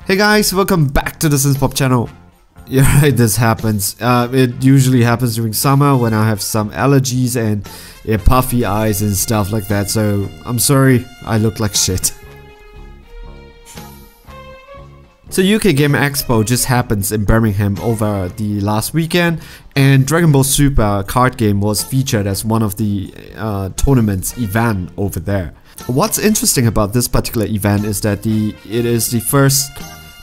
Hey guys, welcome back to the Synthpop channel. Yeah, right, this happens. It usually happens during summer when I have some allergies and puffy eyes and stuff like that, so I'm sorry I look like shit. So UK Game Expo just happens in Birmingham over the last weekend, and Dragon Ball Super card game was featured as one of the tournament's event over there. What's interesting about this particular event is that it is the first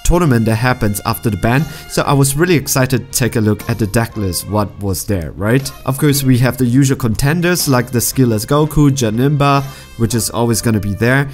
tournament that happens after the ban, so I was really excited to take a look at the deck list, what was there, right? Of course, we have the usual contenders like the skillless Goku, Janemba, which is always going to be there.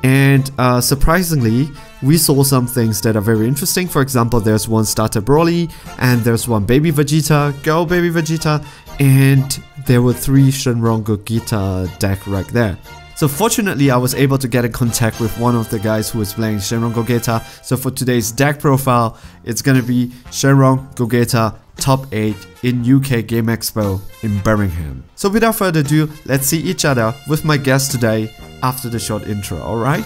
And surprisingly, we saw some things that are very interesting. For example, there's one starter Broly, and there's one baby Vegeta, go baby Vegeta, and there were 3 Shenron Gogeta deck right there. So fortunately, I was able to get in contact with one of the guys who was playing Shenron Gogeta. So for today's deck profile, it's gonna be Shenron Gogeta top 8 in UK Game Expo in Birmingham. So without further ado, let's see each other with my guest today after the short intro, alright?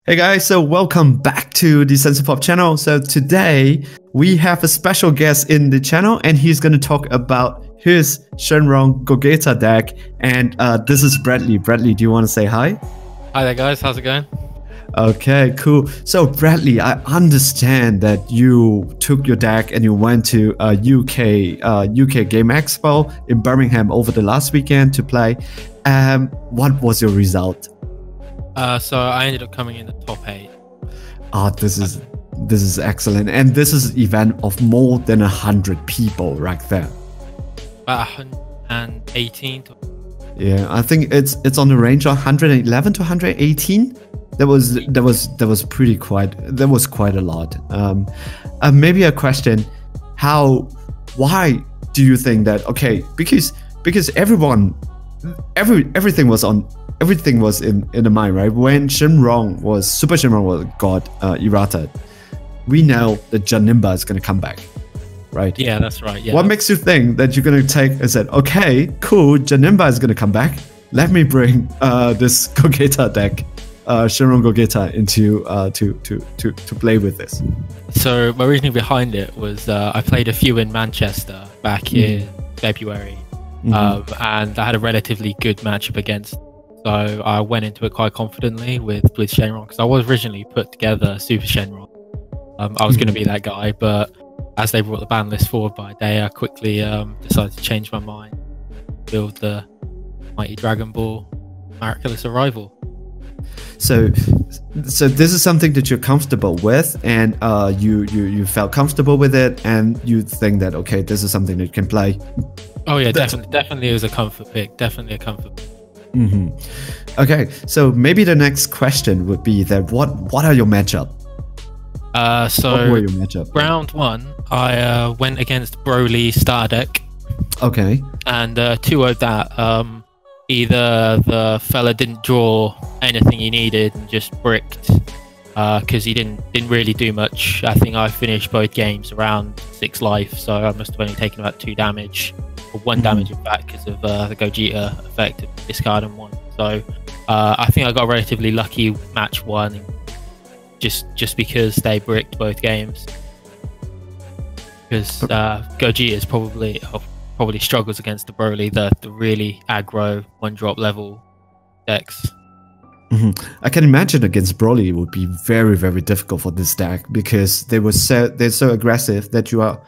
Hey guys, so welcome back to the Synthpop channel. So today we have a special guest in the channel, and he's going to talk about his Shenron Gogeta deck. And this is Bradley. Bradley, do you want to say hi? Hi there guys, how's it going? Okay, cool. So Bradley, I understand that you took your deck and you went to UK Game Expo in Birmingham over the last weekend to play. What was your result? So I ended up coming in the top 8. Oh, this is excellent, and this is an event of more than 100 people right there. About 118. Yeah, I think it's on the range of 111 to 118. That was pretty that was quite a lot. Maybe a question: why do you think that? Okay, because everything was in the mind, right? When Super Shenron got errated, we know that Janemba is going to come back, right? Yeah, that's right. Yeah. What makes you think that you're going to take and said, okay, cool, Janemba is going to come back. Let me bring this Gogeta deck, Shenron Gogeta, into to play with this. So my reasoning behind it was I played a few in Manchester back in February, and I had a relatively good matchup against. So I went into it quite confidently with Shenron, because I was originally put together Super Shenron. I was going to be that guy, but as they brought the ban list forward by a day, I quickly decided to change my mind, build the mighty Dragon Ball Miraculous Arrival. So this is something that you're comfortable with, and you felt comfortable with it, and you think that, okay, this is something that you can play. Oh yeah, definitely it was a comfort pick. Definitely a comfort pick. Okay, so maybe the next question would be that what are your matchup? So what were your matchup? Round 1, I went against Broly starter deck. Okay. And 2-0'd that. Either the fella didn't draw anything he needed and just bricked, because he didn't really do much. I think I finished both games around 6 life, so I must have only taken about 2 damage. 1 damage in fact, because of the Gogeta effect of discard and 1. So I think I got relatively lucky match 1, just because they bricked both games. Because Gogeta is probably struggles against the Broly, the really aggro 1-drop level decks. I can imagine against Broly it would be very, very difficult for this deck, because they're so aggressive that you are.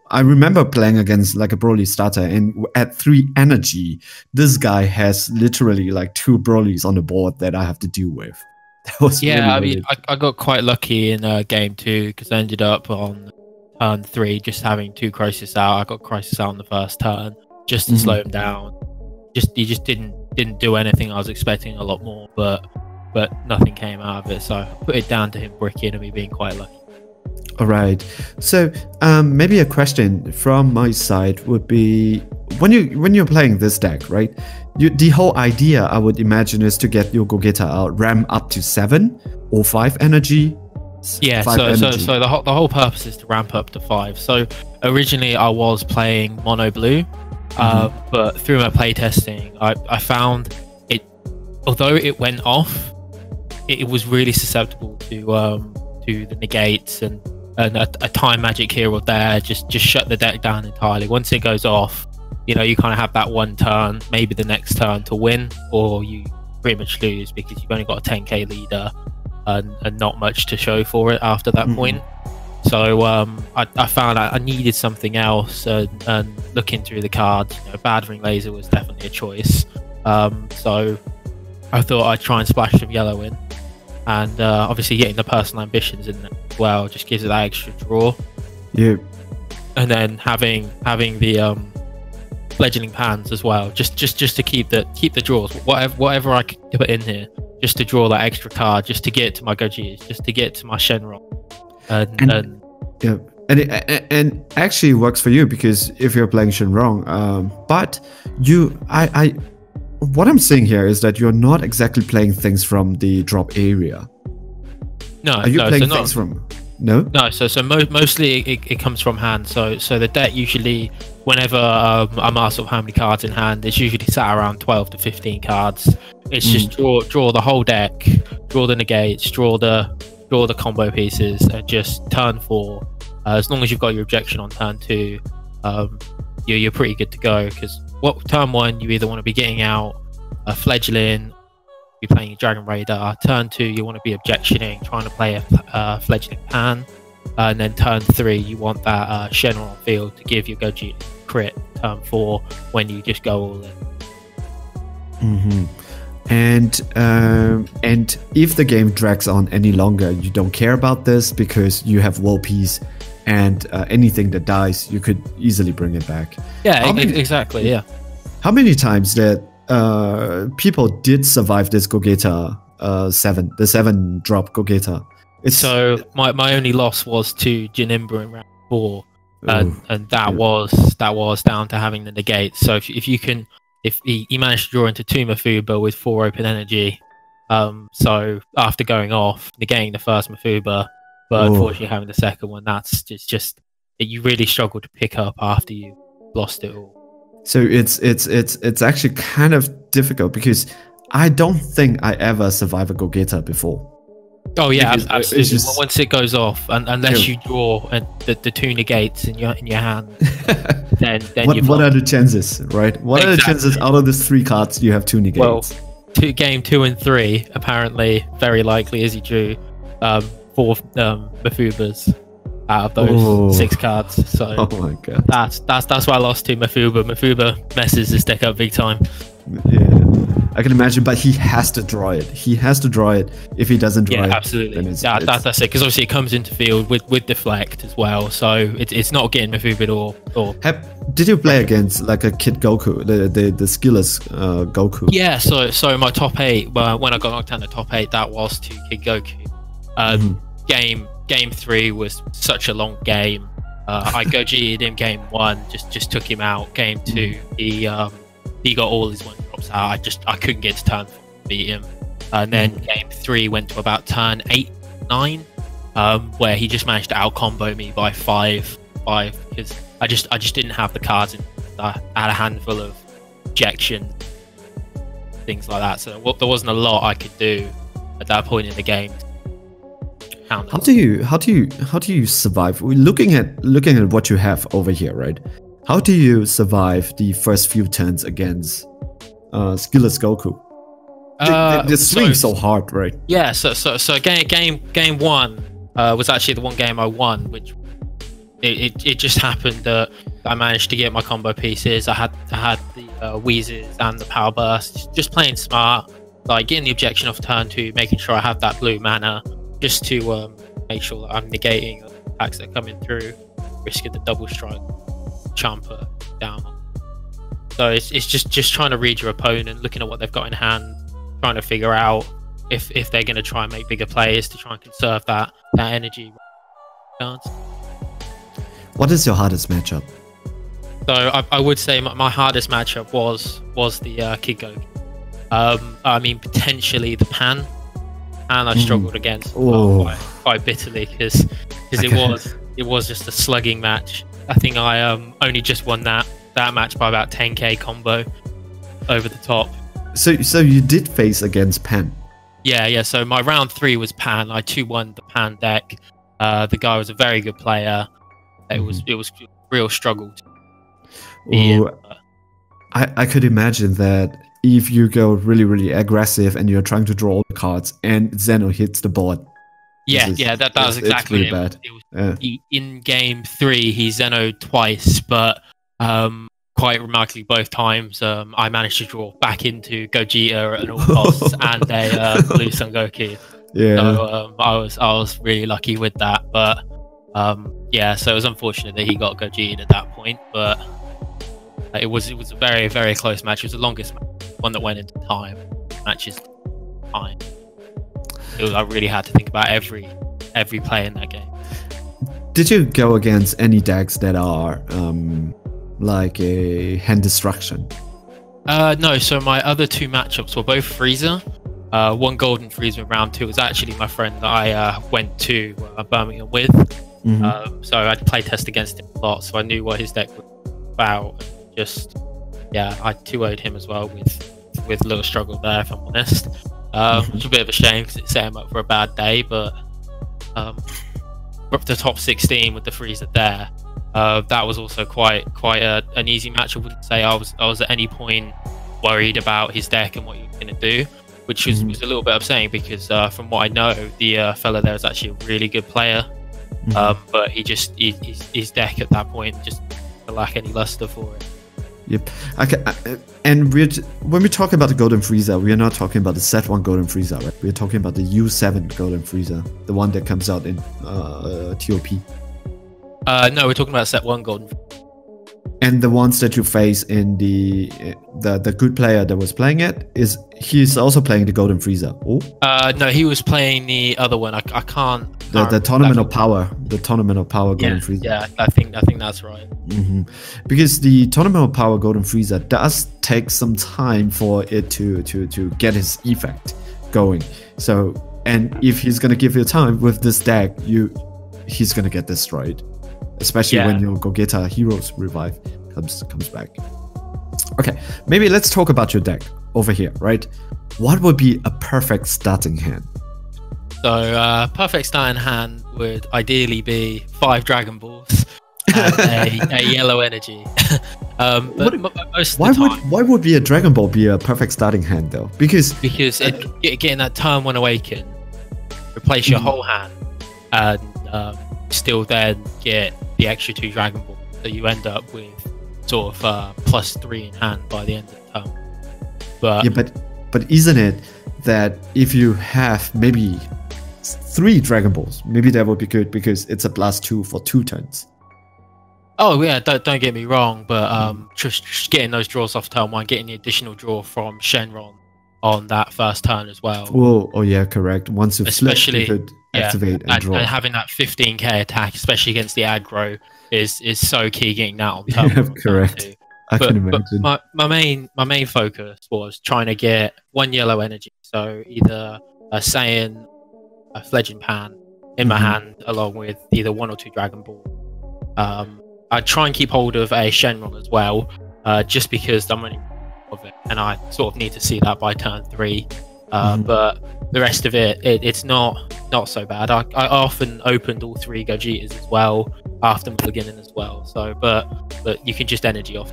I remember playing against like a Broly starter, and at 3 energy, this guy has literally like 2 Brolys on the board that I have to deal with. That was I got quite lucky in game 2, because I ended up on turn 3 just having 2 Crisis out. I got Crisis out on the first turn just to slow him down. He just didn't do anything. I was expecting a lot more, but nothing came out of it. So I put it down to him bricking and me being quite lucky. All right, so maybe a question from my side would be, when you're playing this deck, right? The whole idea, I would imagine, is to get your Gogeta out, ram up to 7 or 5 energy. Yeah, so the whole purpose is to ramp up to 5. So originally I was playing mono blue, But through my playtesting, I found it, although it went off, it was really susceptible to the negates and a time magic here or there. Just shut the deck down entirely. Once it goes off, you know, you kind of have that one turn, maybe the next turn to win, or you pretty much lose because you've only got a 10k leader and not much to show for it after that point. So I found I needed something else, and looking through the cards, you know, Bad Ring Laser was definitely a choice. So I thought I'd try and splash some yellow in, and obviously getting the personal ambitions in there as well just gives it that extra draw. Yeah. And then having the fledgling pans as well, just to keep the draws, whatever I could put in here, just to draw that extra card, just to get to my Gogetas, just to get to my Shenron. And yeah, and actually works for you, because if you're playing Shenron, but what I'm saying here is that you're not exactly playing things from the drop area. No, are you playing things from? No. So mostly it comes from hand. So the deck usually, whenever I'm asked of how many cards in hand, it's usually sat around 12 to 15 cards. It's just draw the whole deck, draw the negates, draw the combo pieces, and just turn 4. As long as you've got your objection on turn 2, you're pretty good to go. Because turn 1 you either want to be getting out a fledgling, be playing a Dragon Raider. Turn 2 you want to be objectioning, trying to play a fledgling pan, and then turn 3 you want that Shenron on field to give your Gogeta crit turn 4 when you just go all in. And if the game drags on any longer, you don't care about this because you have World Peace, and anything that dies, you could easily bring it back. Yeah, exactly. Yeah. How many times that people did survive this Gogeta 7, the 7 drop Gogeta? So my only loss was to Janimba in round 4, and that was down to having the negate. So if he managed to draw into 2 Mafuba with 4 open energy, so after going off, negating the first Mafuba, but unfortunately having the second one, that's just you really struggle to pick up after you lost it all. So it's actually kind of difficult, because I don't think I ever survived a Gogeta before. Oh yeah, absolutely. Once it goes off, and unless you draw the 2 negates in your hand, then what are the chances, right? What are the chances out of the 3 cards you have 2 negates? Well, game 2 and 3 apparently very likely as he drew 4 Mafubas out of those 6 cards. So oh my god, that's why I lost to Mafuba. Mafuba messes this deck up big time. Yeah, I can imagine, but he has to draw it. He has to draw it. If he doesn't draw it, absolutely. That's it. Because obviously it comes into field with deflect as well, so it's not getting Mafuba or. Did you play against like a Kid Goku, the skillless Goku? Yeah. So my top 8, when I got knocked down the top 8, that was to Kid Goku. Game 3 was such a long game. I Gogeted him game 1, just took him out. Game 2, he got all his 1-drops out. I couldn't get to turn 4 to beat him. And then game 3 went to about turn 8, 9, where he just managed to out combo me by 5 because I just didn't have the cards. I had a handful of ejection, things like that. So there wasn't a lot I could do at that point in the game. How do you survive? Looking at what you have over here, right? How do you survive the first few turns against skillless Goku? They swing so hard, right? Yeah. So game 1 was actually the one game I won, which it just happened that I managed to get my combo pieces. I had the Wheezes and the Power Burst, just playing smart, like getting the objection off turn 2, making sure I have that blue mana, just to make sure that I'm negating attacks that are coming through, risking the double strike, Champa down. So it's just trying to read your opponent, looking at what they've got in hand, trying to figure out if they're going to try and make bigger plays to try and conserve that energy. What is your hardest matchup? So I would say my hardest matchup was the Kid Goku. I mean, potentially the Pan, and I struggled against quite bitterly because it was just a slugging match. I think I only just won that that match by about 10k combo over the top. So you did face against Pan. Yeah. So my round 3 was Pan. I 2-1 the Pan deck. The guy was a very good player. It was a real struggle to be in. I could imagine that if you go really aggressive and you're trying to draw the cards and Zeno hits the board. That was exactly really bad. In game 3 he Zeno'd twice, but quite remarkably both times I managed to draw back into Gogeta at all costs and a blue Son Goku. So I was really lucky with that, but so it was unfortunate that he got Gogeta at that point, but it was a very close match. It was the longest match, one that went into time. Matches time. I really had to think about every play in that game. Did you go against any decks that are like a hand destruction? No, so my other 2 matchups were both Freezer. One Golden Freezer in round 2 was actually my friend that I went to Birmingham with. So I'd play test against him a lot, so I knew what his deck was about. I 2-0'd him as well with a little struggle there, if I'm honest. Which is a bit of a shame because it set him up for a bad day, but up to the top 16 with the Freezer there, that was also quite an easy match. I wouldn't say I was at any point worried about his deck and what he was going to do, which was a little bit upsetting because from what I know, the fella there is actually a really good player, but his deck at that point just didn't lack any luster for it. Yep. And when we talk about the Golden Freezer, we are not talking about the set 1 Golden Freezer, right? We're talking about the U7 Golden Freezer, the one that comes out in TOP. No, we're talking about set 1 Golden. And the ones that you face in the good player that was playing it, he's also playing the Golden Freezer. Oh. No, he was playing the other one. I can't. The Tournament of Power. The Tournament of Power Golden Freezer. Yeah, I think that's right. Because the Tournament of Power Golden Freezer does take some time for it to get his effect going. So, and if he's gonna give you time with this deck, he's gonna get destroyed. Especially when your Gogeta Heroes Revive comes back. Okay, maybe let's talk about your deck over here, right? What would be a perfect starting hand? So, perfect starting hand would ideally be 5 Dragon Balls and a yellow energy. Why would be a Dragon Ball be a perfect starting hand though? Because getting that turn 1 awaken, replace your whole hand, and still then get the extra 2 Dragon Balls, so you end up with sort of +3 in hand by the end of the turn. But isn't it that if you have maybe 3 Dragon Balls, maybe that would be good because it's a +2 for 2 turns. Oh yeah, don't get me wrong, but just getting those draws off turn 1, getting the additional draw from Shenron on that first turn as well. Oh yeah, correct. Once you flip, you could activate and draw. And having that 15k attack, especially against the aggro, is so key. Getting that on turn 1. Correct. I can imagine. But my main focus was trying to get 1 yellow energy, so either a Saiyan, a Fledgling Pan in my hand, along with either 1 or 2 Dragon Ball. I'd try and keep hold of a Shenron as well, just because I'm running of it, and I sort of need to see that by turn 3. But the rest of it's not so bad. I often opened all 3 Gogetas as well after the beginning as well. So, but you can just energy off.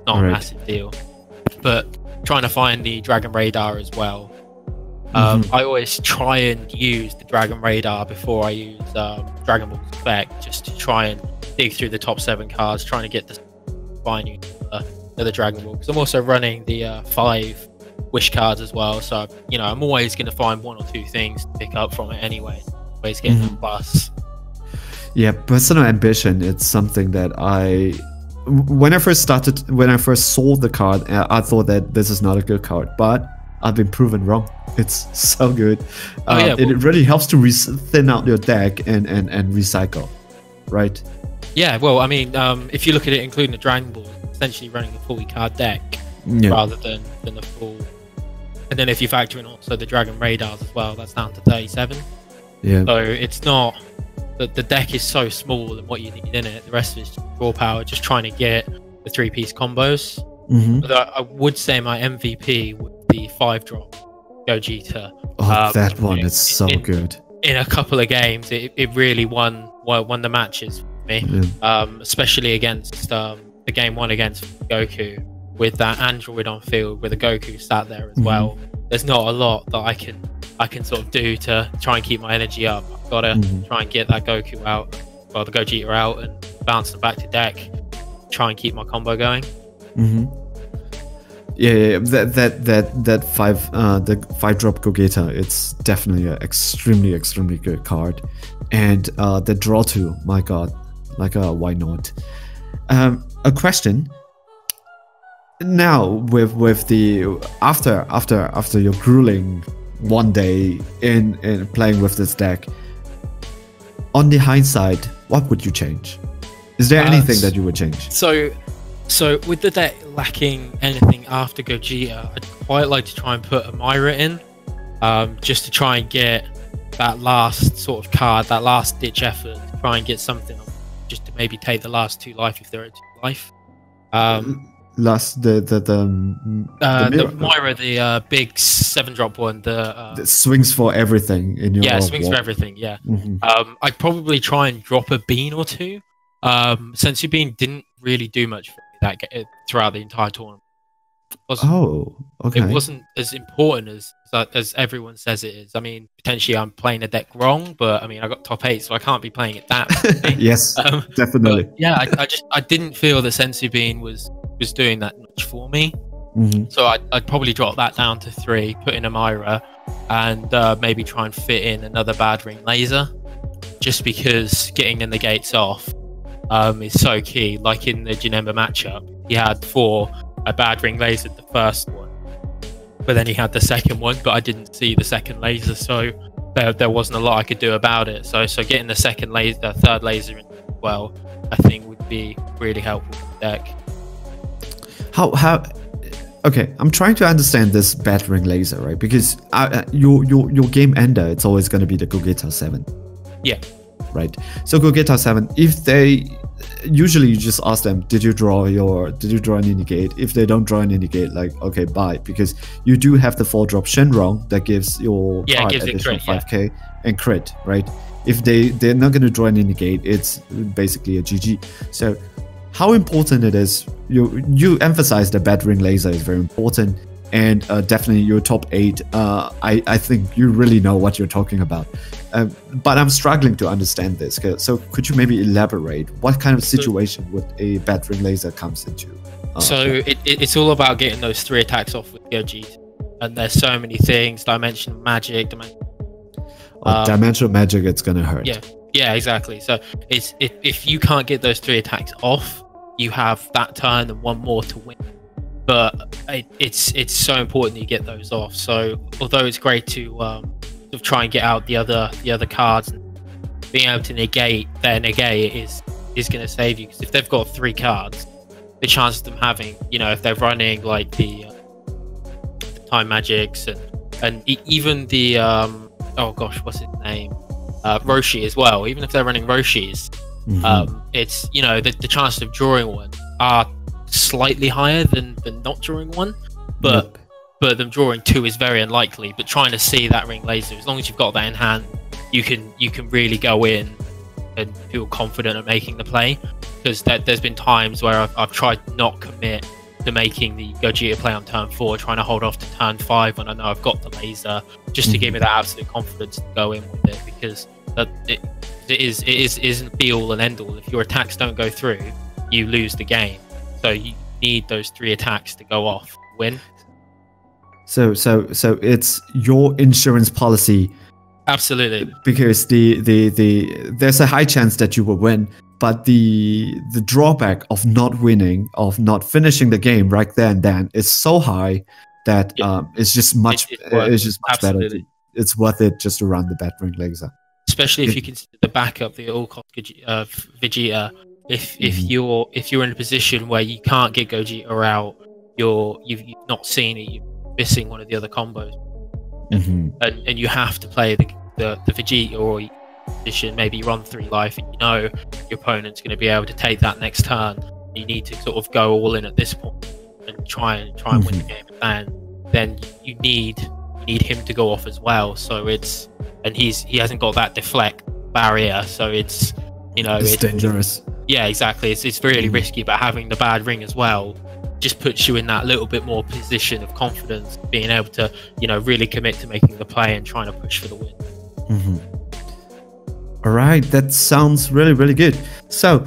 Not a massive deal. But trying to find the Dragon Radar as well. I always try and use the Dragon Radar before I use Dragon Ball's effect, just to try and dig through the top 7 cards, trying to get the fine the Dragon Ball. Because I'm also running the 5 wish cards as well, so I'm always going to find 1 or 2 things to pick up from it anyway. Always getting a plus. Yeah, personal ambition. It's something that when I first saw the card, I thought that this is not a good card, but I've been proven wrong. It's so good. It really helps to thin out your deck and recycle, right? Yeah, well, I mean, if you look at it, including the Dragon Ball, essentially running a 40 card deck rather than the full. And then if you factor in also the Dragon Radars as well, that's down to 37. Yeah. So it's not the deck is so small and what you need in it. The rest of it is just draw power, just trying to get the 3-piece combos. Mm-hmm. Although I would say my MVP would be 5-drop Gogeta. Oh, that one is so good. In a couple of games, it really won the matches for me. Yeah. Especially against the game 1 against Goku, with that android on field with a Goku sat there as well. There's not a lot that I can sort of do to try and keep my energy up. I've got to try and get that Goku out, or the Gogeta out, and bounce them back to deck. Try and keep my combo going. Yeah, that 5-drop Gogeta, it's definitely an extremely good card, and the draw 2, my god, like why not? A question. Now with the after your grueling one day in playing with this deck, on the hindsight, what would you change? Is there anything that you would change? So with the deck lacking anything after Gogeta, I'd quite like to try and put a Myra in, just to try and get that last sort of card, that last ditch effort, to try and get something, just to maybe take the last 2 life if there are 2 life. The Myra, the big 7-drop one, that swings for everything in your swings for everything. I'd probably try and drop a bean or 2. Senzu Bean didn't really do much for me throughout the entire tournament. Okay. It wasn't as important as everyone says it is. I mean, potentially I'm playing a deck wrong, but I mean, I got top 8, so I can't be playing it that way. Yes, definitely. Yeah, I didn't feel that Senzu Bean was doing that much for me. So I'd probably drop that down to 3, put in a Myra, and maybe try and fit in another Bad Ring Laser, just because getting the negates off is so key. Like in the Janemba matchup, he had 4 a Bad Ring Laser the first one, but then he had the second one, but I didn't see the second laser, so there wasn't a lot I could do about it. So getting the second laser, the third laser in as well, I think would be really helpful for the deck. How? Okay, I'm trying to understand this Bad Ring Laser, right? Because your game ender, it's always going to be the Gogeta 7. Yeah. Right. So Gogeta 7, if they usually you just ask them, did you draw any negate? If they don't draw any negate, like, okay, bye, because you do have the 4-drop Shenron that gives your card additional 5k and crit, right? If they're not going to draw any negate, it's basically a GG. So how important it is, you emphasize the Bad Ring Laser is very important, and definitely your top 8, I think you really know what you're talking about. But I'm struggling to understand this. So could you maybe elaborate what kind of situation would a Bad Ring Laser comes into? So it's all about getting those 3 attacks off with Gogeta, and there's so many things. Dimensional magic, dimensional magic, it's gonna hurt. Yeah, exactly. So if you can't get those 3 attacks off, you have that turn and 1 more to win. But it's so important that you get those off. So although it's great to try and get out the other cards, and being able to negate their negate is going to save you, because if they've got 3 cards, the chance of them having, if they're running like the time magics and even the oh gosh, what's his name, Roshi as well, even if they're running Roshis, it's the chances of drawing one are slightly higher than not drawing one, but them drawing 2 is very unlikely. But trying to see that Ring Laser, as long as you've got that in hand, you can really go in and feel confident at making the play, because there's been times where I've tried to not commit to making the Gogeta play on turn 4, trying to hold off to turn 5 when I know I've got the laser, just to give me that absolute confidence to go in with it, because it isn't be all and end all. If your attacks don't go through, you lose the game. So you need those 3 attacks to go off, win. So it's your insurance policy. Absolutely. Because there's a high chance that you will win, but the drawback of not winning, of not finishing the game right there and then, is so high that it's just much better. It's worth it just to run the Bad Ring Laser. Especially if you consider the backup, the all-cost Vegeta. If you're in a position where you can't get Gogeta out, you've not seen it, you're missing one of the other combos, and you have to play the Vegeta, or position, maybe you're on 3 life and your opponent's going to be able to take that next turn, you need to sort of go all in at this point and try and win the game. And then you need him to go off as well. So he hasn't got that deflect barrier. So it's dangerous. Yeah, exactly. It's really risky, but having the bad ring as well just puts you in that little bit more position of confidence, being able to, really commit to making the play and trying to push for the win. All right, that sounds really, really good. So,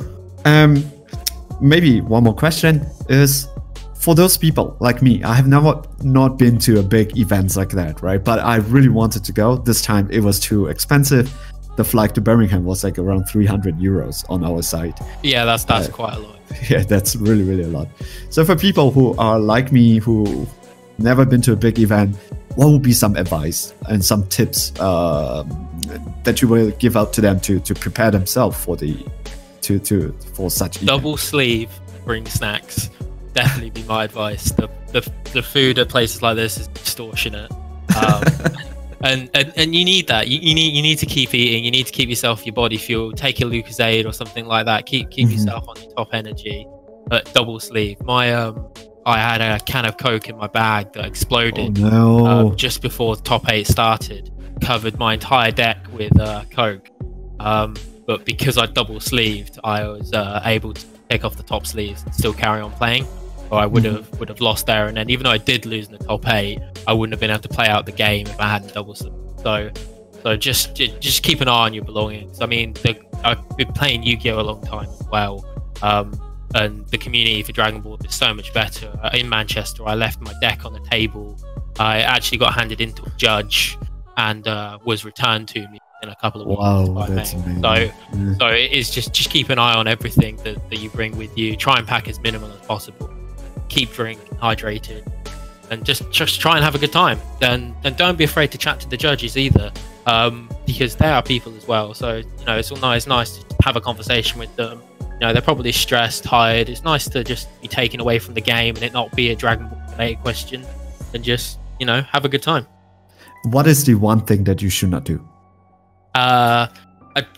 maybe one more question is, for those people like me, I have not been to a big events like that, right? But I really wanted to go. This time it was too expensive. The flight to Birmingham was like around 300 euros on our side. Yeah, that's quite a lot. Yeah, that's really, really a lot. So for people who are like me, who never been to a big event, what would be some advice and some tips that you will give out to them to prepare themselves for for such event? Double sleeve, bring snacks. Definitely be my advice. The food at places like this is extortionate. And you need that. You need to keep eating. You need to keep your body fueled. Take a Lucozade or something like that. Keep yourself on your top energy. But double sleeve. I had a can of Coke in my bag that exploded just before the top 8 started. Covered my entire deck with Coke. But because I double sleeved, I was able to take off the top sleeves and still carry on playing. Or I would have lost there, and then even though I did lose in the top 8, I wouldn't have been able to play out the game if I hadn't double sleeved. So just keep an eye on your belongings. I mean, I've been playing Yu-Gi-Oh a long time as well, and the community for Dragon Ball is so much better. In Manchester, I left my deck on the table. I actually got handed into a judge and was returned to me in a couple of weeks. Wow, that's amazing. So it is just keep an eye on everything that you bring with you. Try and pack as minimal as possible. Keep drinking, hydrated, and just try and have a good time. And don't be afraid to chat to the judges either, because they are people as well. So it's all nice to have a conversation with them. They're probably stressed, tired. It's nice to just be taken away from the game and it not be a Dragon Ball related question, and just have a good time. What is the one thing that you should not do? I'd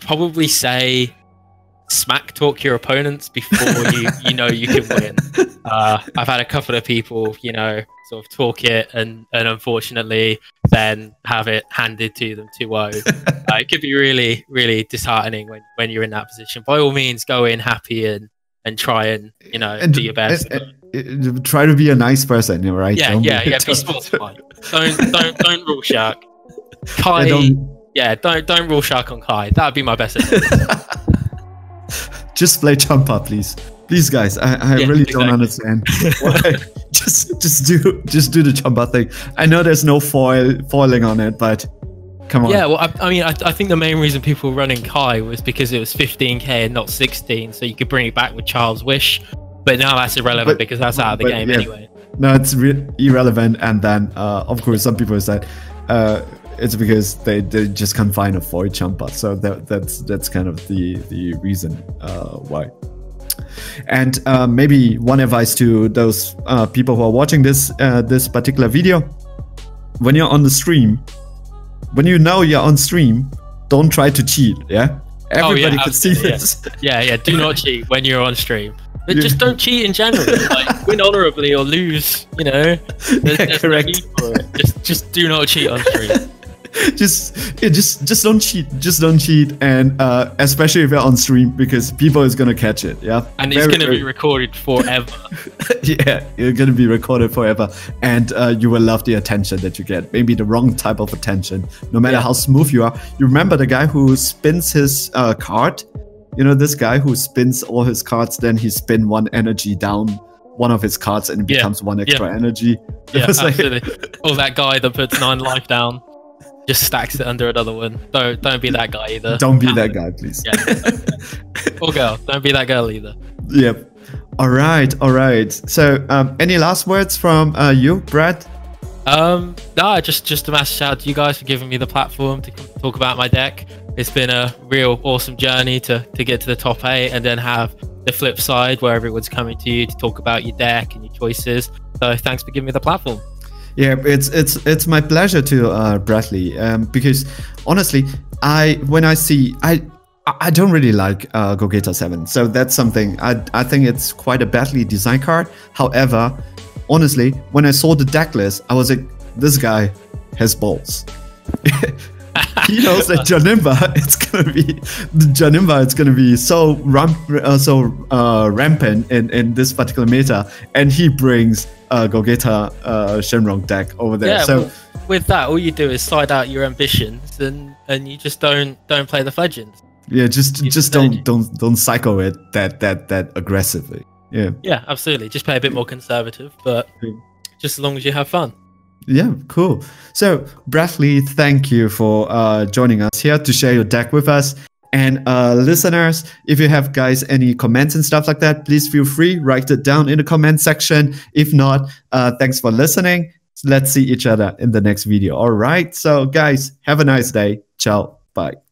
probably say smack talk your opponents before you can win. I've had a couple of people sort of talk it and unfortunately then have it handed to them 2-0. It could be really, really disheartening when you're in that position. By all means, go in happy and try and do your best. Try to be a nice person, right? Yeah, be sportsman. Don't rule shark. Kai, don't rule shark on Kai. That would be my best advice. Just play Champa, please. Please, guys. I really don't understand. Why? just do the Champa thing. I know there's no foiling on it, but come on. Yeah, well, I think the main reason people were running Kai was because it was 15k and not 16, so you could bring it back with Child's Wish. But now that's irrelevant because that's out of the game anyway. No, it's irrelevant. And then, of course, some people said it's because they just can't find a foil Champa. So that's kind of the reason why. And maybe one advice to those people who are watching this particular video: when you're on the stream, when you're on stream, don't try to cheat. Yeah, everybody can see this. Yeah. Do not cheat when you're on stream. But just don't cheat in general. Like, win honorably or lose. There's correct. No need for it. Just do not cheat on stream. just don't cheat. Just don't cheat, and especially if you're on stream, because people is gonna catch it. Yeah, and it's gonna be recorded forever. Yeah, you're gonna be recorded forever, and you will love the attention that you get. Maybe the wrong type of attention, no matter how smooth you are. You remember the guy who spins his card? This guy who spins all his cards, then he spin one energy down one of his cards and it becomes one extra energy. Yeah, absolutely. Or that guy that puts 9 life down, just stacks it under another one. Don't be that guy either. Don't be that guy, please. Yeah. Or girl. Don't be that girl either. Yep. All right. So, any last words from you, Brad? No, just a massive shout out to you guys for giving me the platform to talk about my deck. It's been a real awesome journey to get to the top 8 and then have the flip side where everyone's coming to you to talk about your deck and your choices. So thanks for giving me the platform. Yeah, it's my pleasure to Bradley, because honestly, I don't really like Gogeta 7, so that's something I think it's quite a badly designed card. However, honestly, when I saw the deck list, I was like, this guy has balls. He knows that Janemba it's gonna be so rampant in this particular meta, and he brings Gogeta Shenron deck over there. Yeah, so well, with that, all you do is side out your ambitions, and you just don't play the Fudgins. Yeah, just don't cycle it that aggressively. Yeah. Yeah, absolutely. Just play a bit more conservative, but just as long as you have fun. Yeah, cool. So, Bradley, thank you for joining us here to share your deck with us. And listeners, if you have guys any comments and stuff like that, please feel free, write it down in the comment section. If not, thanks for listening. Let's see each other in the next video. All right. So, guys, have a nice day. Ciao. Bye.